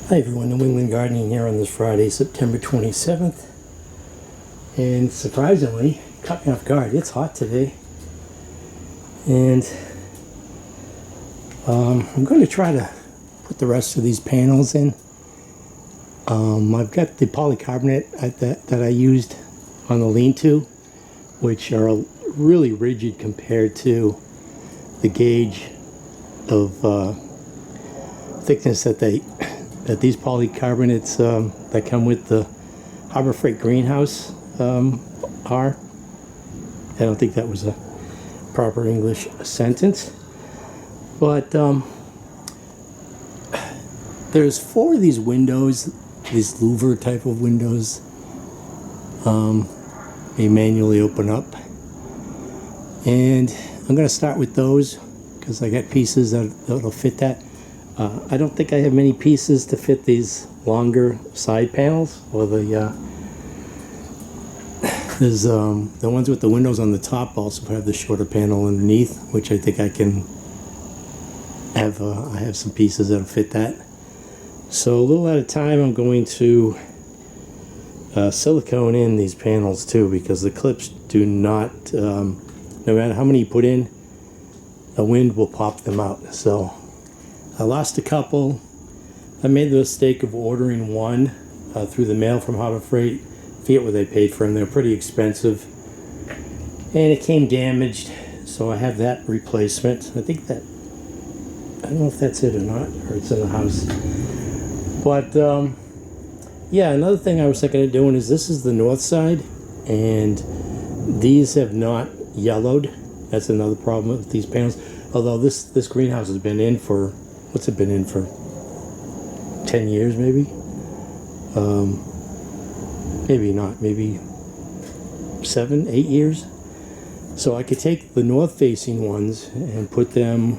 Hi everyone, New England Gardening here on this Friday, September 27th. And surprisingly, caught me off guard, it's hot today. And I'm going to try to put the rest of these panels in. I've got the polycarbonate that I used on the lean-to, which are really rigid compared to the gauge of thickness that these polycarbonates that come with the Harbor Freight greenhouse are. I don't think that was a proper English sentence, but there's 4 of these windows, these louver type of windows. They manually open up, and I'm going to start with those because I got pieces that'll fit that. I don't think I have many pieces to fit these longer side panels, or there's the ones with the windows on the top also have the shorter panel underneath, which I think I can have. I have some pieces that'll fit that. So a little at a time, I'm going to silicone in these panels too, because the clips do not, no matter how many you put in, the wind will pop them out. So I lost a couple. I made the mistake of ordering one through the mail from Harbor Freight. I forget what they paid for them. They're pretty expensive. And it came damaged, so I have that replacement. I think that, I don't know if that's it or not, or it's in the house. But yeah, another thing I was thinking of doing is, this is the north side, and these have not yellowed. That's another problem with these panels. Although this greenhouse has been in for, what's it been in for? 10 years maybe? Maybe not, maybe 7, 8 years. So I could take the north facing ones and put them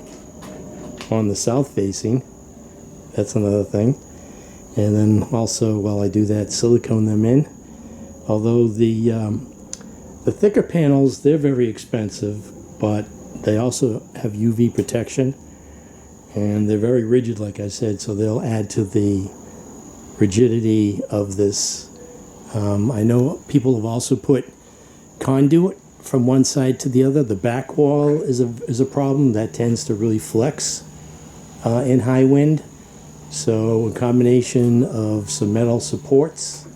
on the south facing. That's another thing. And then also, while I do that, silicone them in. Although the thicker panels, they're very expensive, but they also have UV protection, and they're very rigid, like I said, so they'll add to the rigidity of this. I know people have also put conduit from one side to the other. The back wall is a problem. That tends to really flex in high wind. So a combination of some metal supports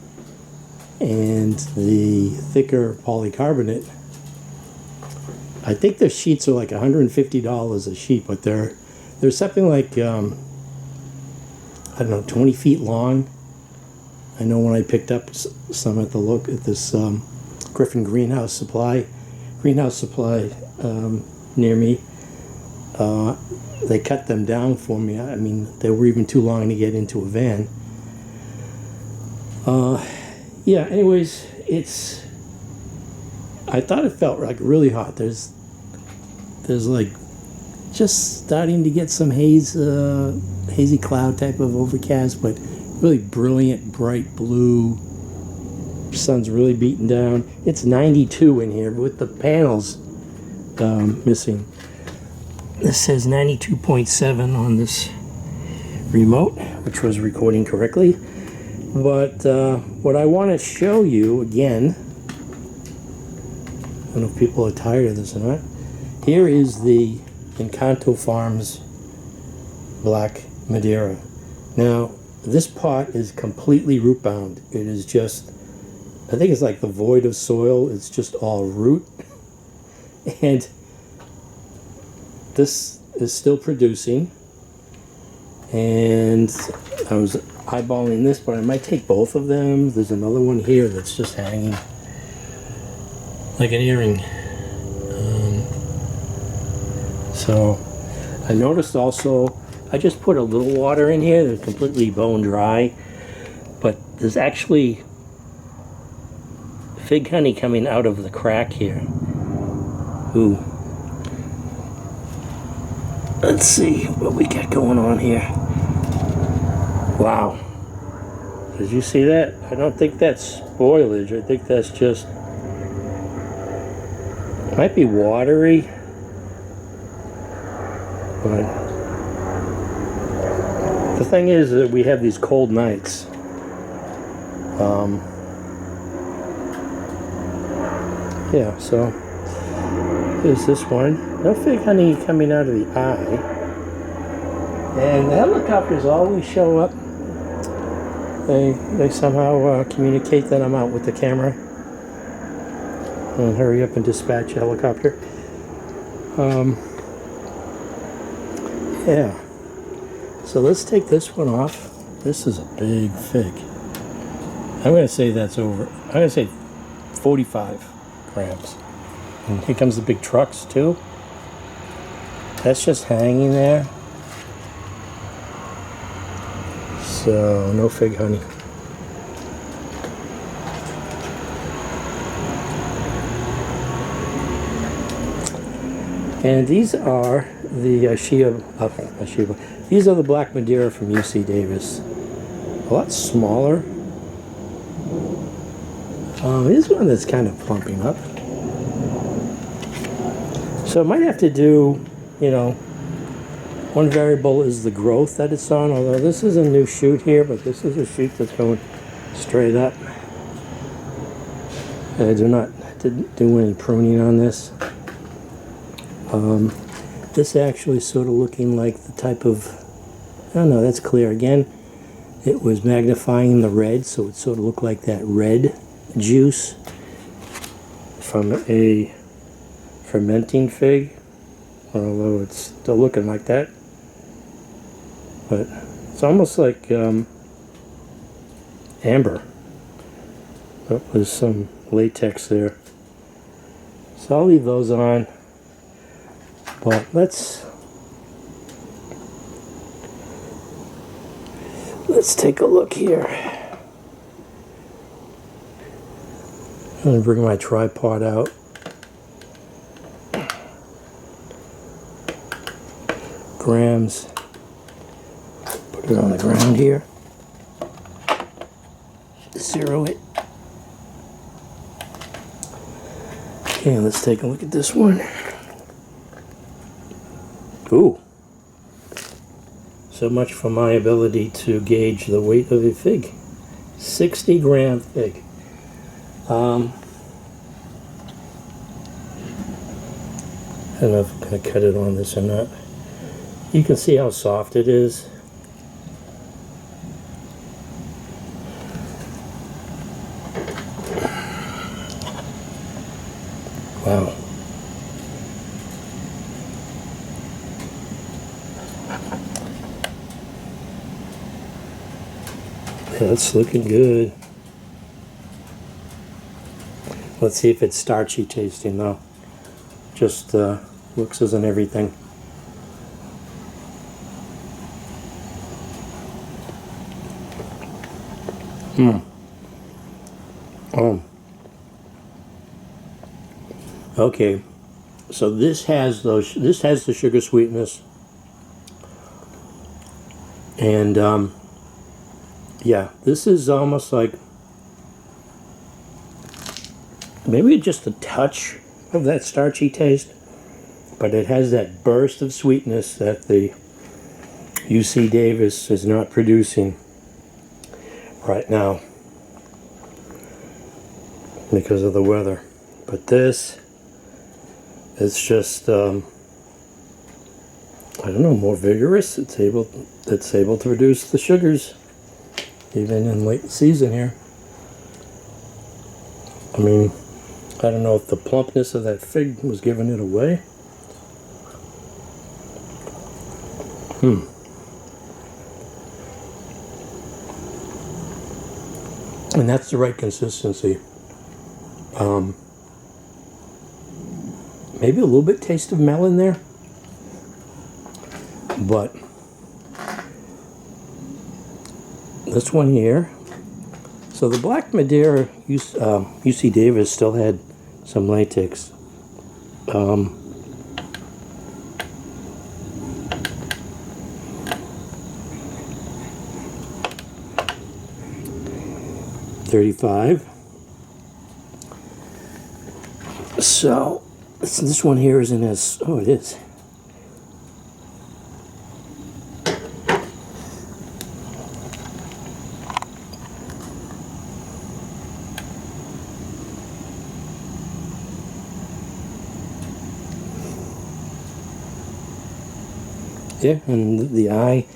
and the thicker polycarbonate. I think the sheets are like $150 a sheet, but they're something like I don't know, 20 feet long. I know when I picked up some at this Griffin greenhouse supply near me, they cut them down for me. I mean, they were even too long to get into a van. Yeah, anyways, I thought it felt like really hot. There's like just starting to get some hazy cloud type of overcast, but really brilliant, bright blue. Sun's really beating down. It's 92 in here with the panels missing. This says 92.7 on this remote, which was recording correctly. But what I want to show you again, I don't know if people are tired of this or not. Here is the Encanto Farms Black Madeira. Now, this pot is completely root bound. It is just, I think it's like the void of soil. It's just all root. And this is still producing. And I was eyeballing this, but I might take both of them. There's another one here that's just hanging like an earring. So I noticed also, I just put a little water in here. They're completely bone dry, but there's actually fig honey coming out of the crack here. Ooh. Let's see what we got going on here. Wow. Did you see that? I don't think that's spoilage. I think that's just, it might be watery, but The thing is that we have these cold nights. Yeah, so there's this one. No fig honey coming out of the eye. And the helicopters always show up. They somehow communicate that I'm out with the camera. And hurry up and dispatch a helicopter. Yeah. So let's take this one off. This is a big fig. I'm going to say that's over. I'm going to say 45 grams. And here comes the big trucks too. That's just hanging there. So no fig honey. And these are the these are the black Madeira from UC Davis. A lot smaller. Here's one that's kind of plumping up. So I might have to do, you know, one variable is the growth that it's on, although this is a new shoot here, but this is a shoot that's going straight up. I didn't do any pruning on this. This actually sort of looking like the type of, I don't know, that's clear. Again, it was magnifying the red, so it sort of looked like that red juice from a fermenting fig, although it's still looking like that. But it's almost like amber. Oh, there's some latex there. So I'll leave those on. But let's take a look here. I'm going to bring my tripod out. Grams. Put it on the ground here. Zero it. Okay, let's take a look at this one. Ooh. So much for my ability to gauge the weight of a fig. 60-gram fig. I don't know if I'm going to cut it on this or not. You can see how soft it is. Wow. Yeah, it's looking good. Let's see if it's starchy tasting though. Just looks isn't everything. Okay. So this has the sugar sweetness. And yeah, this is almost like maybe just a touch of that starchy taste, but it has that burst of sweetness that the UC Davis is not producing right now because of the weather. But this, it's just I don't know, more vigorous. It's able to produce the sugars even in late season here. I mean, I don't know if the plumpness of that fig was giving it away. And that's the right consistency. Maybe a little bit taste of melon there, but this one here. So the black Madeira UC Davis still had some latex. $35. So this one here isn't as, oh, it is. Yeah, and the eye,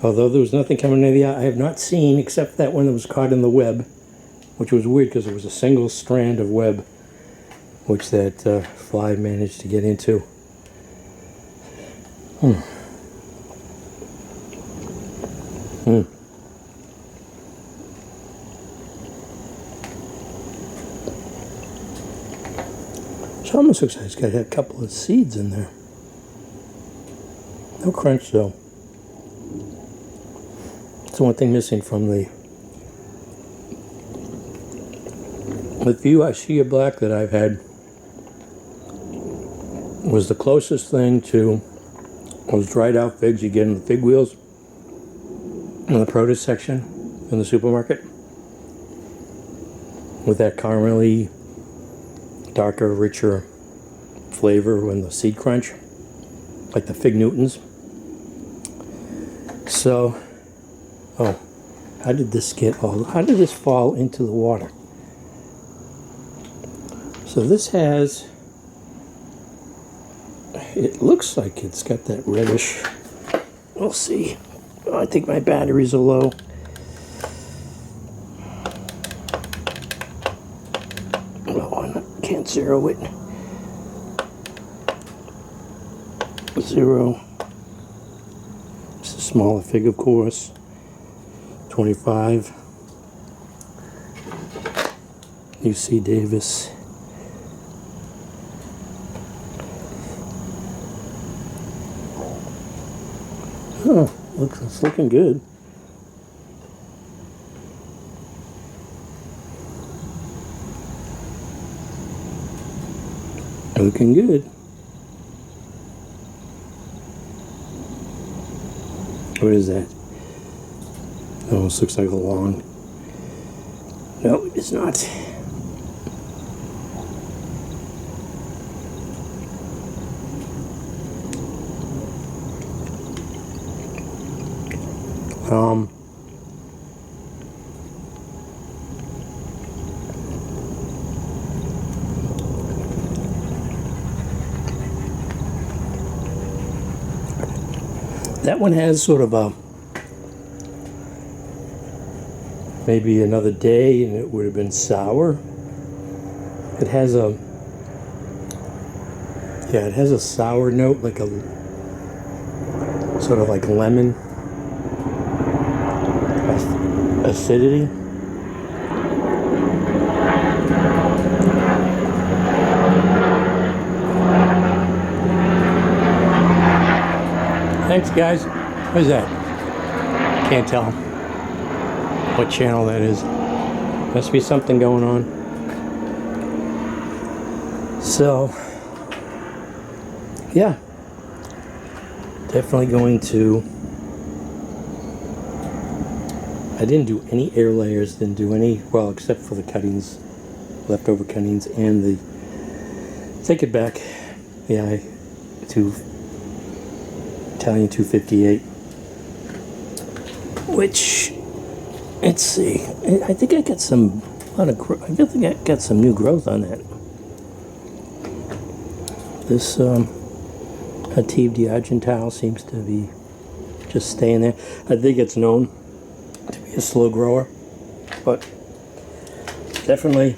although there was nothing coming out of the eye, I have not seen, except that one that was caught in the web, which was weird because it was a single strand of web, which that fly managed to get into. It almost looks like it's got a couple of seeds in there. No crunch though. It's the one thing missing from the few Ashia Black that I've had. Was the closest thing to those dried out figs you get in the fig wheels in the produce section in the supermarket, with that caramelly, darker, richer flavor and the seed crunch, like the Fig Newtons. So, oh, how did this fall into the water? So this has, it looks like it's got that reddish, we'll see. Oh, I think my batteries are low. Oh, I can't zero it. 0. It's a smaller fig, of course. 25. UC Davis. Oh, it's looking good. Looking good. What is that? Almost looks like a long. No, it's not. That one has sort of a, maybe another day and it would have been sour. It has a, yeah, it has a sour note, like a, sort of like lemon acidity. Thanks, guys. What is that? Can't tell what channel that is. Must be something going on. So, yeah. Definitely going to... I didn't do any air layers, didn't do any, well, except for the cuttings, leftover cuttings, and the... Take it back. Yeah, to... Italian 258, which, let's see, I think I got some, I think I got some new growth on that. This Hativ d'Argentile seems to be just staying there. I think it's known to be a slow grower, but definitely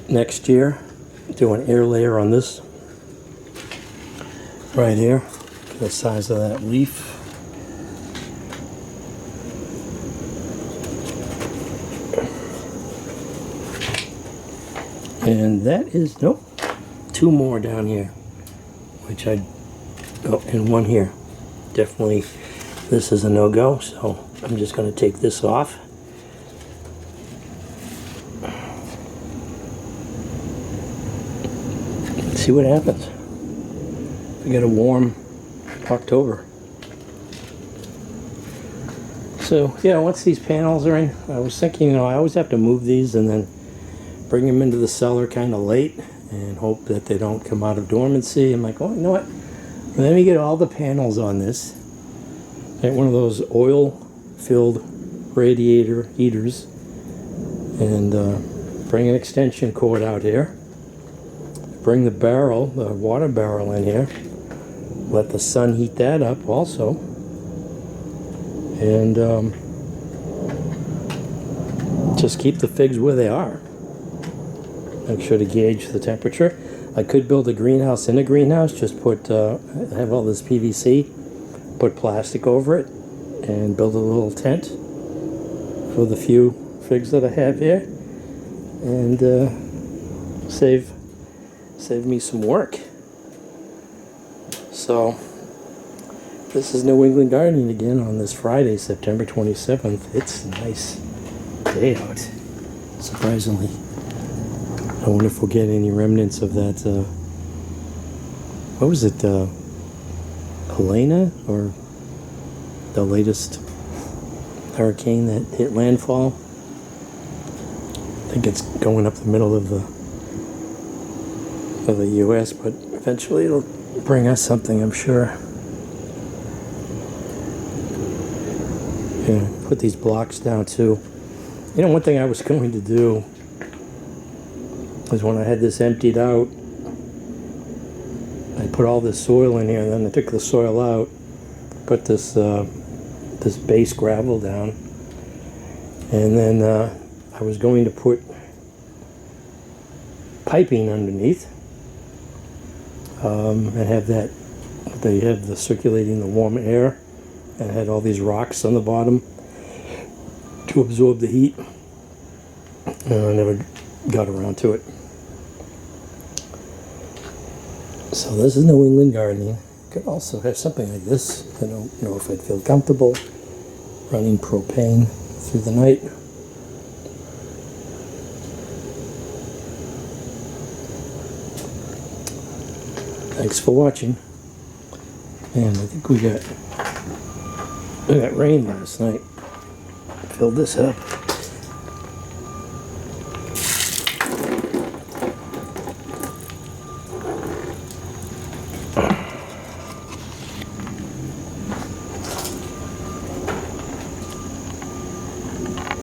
next year do an air layer on this right here. The size of that leaf. And that is, nope, 2 more down here, which oh, and 1 here. Definitely, this is a no-go, so I'm just going to take this off. See what happens. We get a warm October. So yeah, once these panels are in, I was thinking, I always have to move these and then bring them into the cellar kind of late and hope that they don't come out of dormancy. I'm like, oh, you know what? Let me get all the panels on this. Get one of those oil-filled radiator heaters and bring an extension cord out here. Bring the barrel, the water barrel in here. let the sun heat that up also. And just keep the figs where they are. Make sure to gauge the temperature. I could build a greenhouse in a greenhouse, just put, have all this PVC, put plastic over it, and build a little tent for the few figs that I have here, and save me some work. So this is New England Gardening again on this Friday, September 27th. It's a nice day out, surprisingly. I wonder if we'll get any remnants of that, what was it, Helena, or the latest hurricane that hit landfall? I think it's going up the middle of the U.S., but eventually it'll bring us something, I'm sure. Yeah, put these blocks down too. You know, one thing I was going to do was, when I had this emptied out, I put all this soil in here, and then I took the soil out, put this this base gravel down, and then I was going to put piping underneath, and have that, they have the circulating the warm air, and had all these rocks on the bottom to absorb the heat, and I never got around to it. So this is New England Gardening. Could also have something like this. I don't know if I'd feel comfortable running propane through the night. Thanks for watching. And I think we got rain last night. Filled this up.